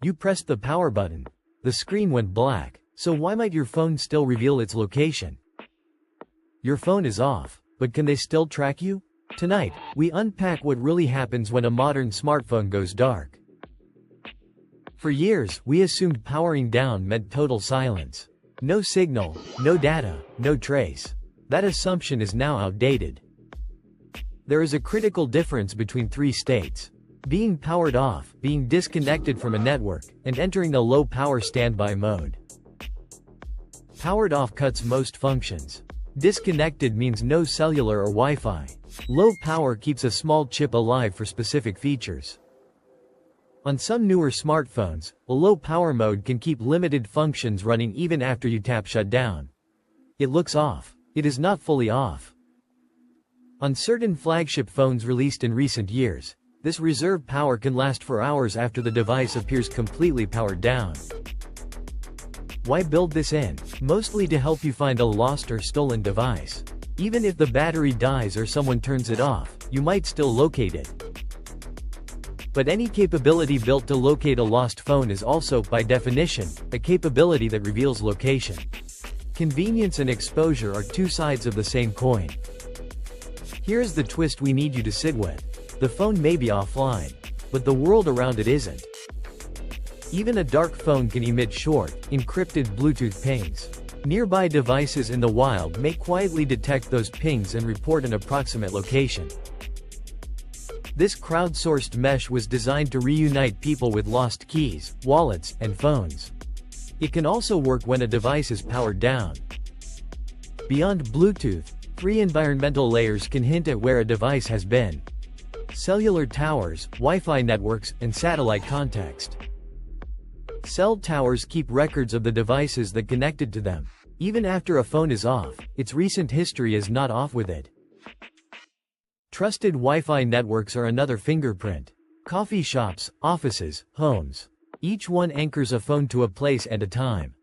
You pressed the power button. The screen went black. So why might your phone still reveal its location? Your phone is off, but can they still track you? Tonight, we unpack what really happens when a modern smartphone goes dark. For years, we assumed powering down meant total silence. No signal, no data, no trace. That assumption is now outdated. There is a critical difference between three states: being powered off, being disconnected from a network, and entering a low-power standby mode. Powered off cuts most functions. Disconnected means no cellular or Wi-Fi. Low power keeps a small chip alive for specific features. On some newer smartphones, a low power mode can keep limited functions running even after you tap shut down. It looks off. It is not fully off. On certain flagship phones released in recent years, this reserve power can last for hours after the device appears completely powered down. Why build this in? Mostly to help you find a lost or stolen device. Even if the battery dies or someone turns it off, you might still locate it. But any capability built to locate a lost phone is also, by definition, a capability that reveals location. Convenience and exposure are two sides of the same coin. Here's the twist we need you to sit with. The phone may be offline, but the world around it isn't. Even a dark phone can emit short, encrypted Bluetooth pings. Nearby devices in the wild may quietly detect those pings and report an approximate location. This crowdsourced mesh was designed to reunite people with lost keys, wallets, and phones. It can also work when a device is powered down. Beyond Bluetooth, three environmental layers can hint at where a device has been: cellular towers, Wi-Fi networks, and satellite context. Cell towers keep records of the devices that connected to them. Even after a phone is off, its recent history is not off with it. Trusted Wi-Fi networks are another fingerprint. Coffee shops, offices, homes. Each one anchors a phone to a place at a time.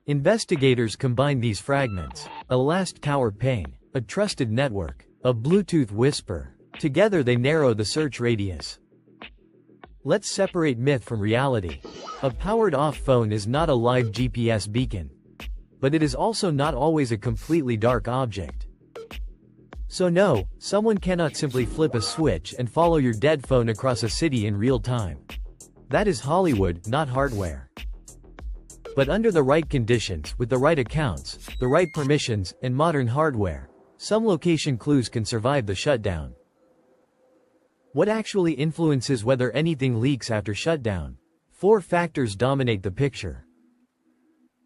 Investigators combine these fragments: a last tower ping, a trusted network, a Bluetooth whisper. Together they narrow the search radius. Let's separate myth from reality. A powered-off phone is not a live GPS beacon. But it is also not always a completely dark object. So no, someone cannot simply flip a switch and follow your dead phone across a city in real time. That is Hollywood, not hardware. But under the right conditions, with the right accounts, the right permissions, and modern hardware, some location clues can survive the shutdown. What actually influences whether anything leaks after shutdown? 4 factors dominate the picture.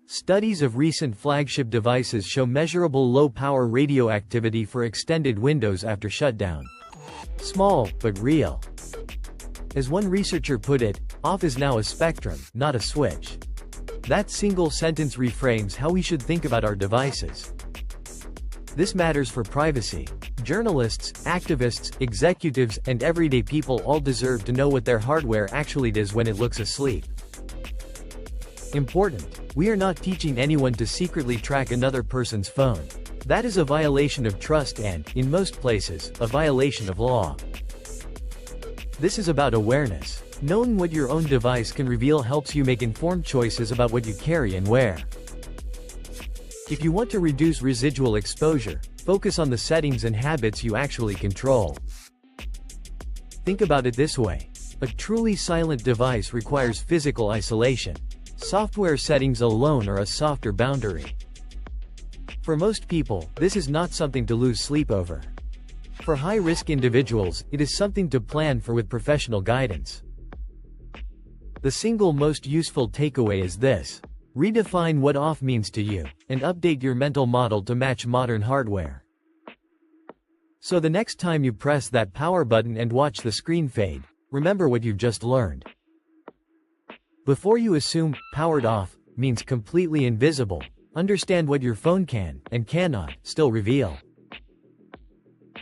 Studies of recent flagship devices show measurable low-power radioactivity for extended windows after shutdown. Small, but real. As one researcher put it, off is now a spectrum, not a switch. That single sentence reframes how we should think about our devices. This matters for privacy. Journalists, activists, executives, and everyday people all deserve to know what their hardware actually does when it looks asleep. Important. We are not teaching anyone to secretly track another person's phone. That is a violation of trust and, in most places, a violation of law. This is about awareness. Knowing what your own device can reveal helps you make informed choices about what you carry and where. If you want to reduce residual exposure, focus on the settings and habits you actually control. Think about it this way. A truly silent device requires physical isolation. Software settings alone are a softer boundary. For most people, this is not something to lose sleep over. For high-risk individuals, it is something to plan for with professional guidance. The single most useful takeaway is this: redefine what off means to you, and update your mental model to match modern hardware. So the next time you press that power button and watch the screen fade, remember what you've just learned. Before you assume powered off means completely invisible, understand what your phone can and cannot still reveal.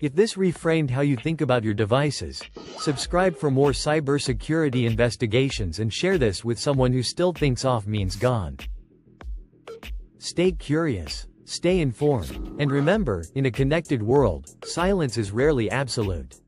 If this reframed how you think about your devices, subscribe for more cybersecurity investigations and share this with someone who still thinks off means gone. Stay curious, stay informed, and remember, in a connected world, silence is rarely absolute.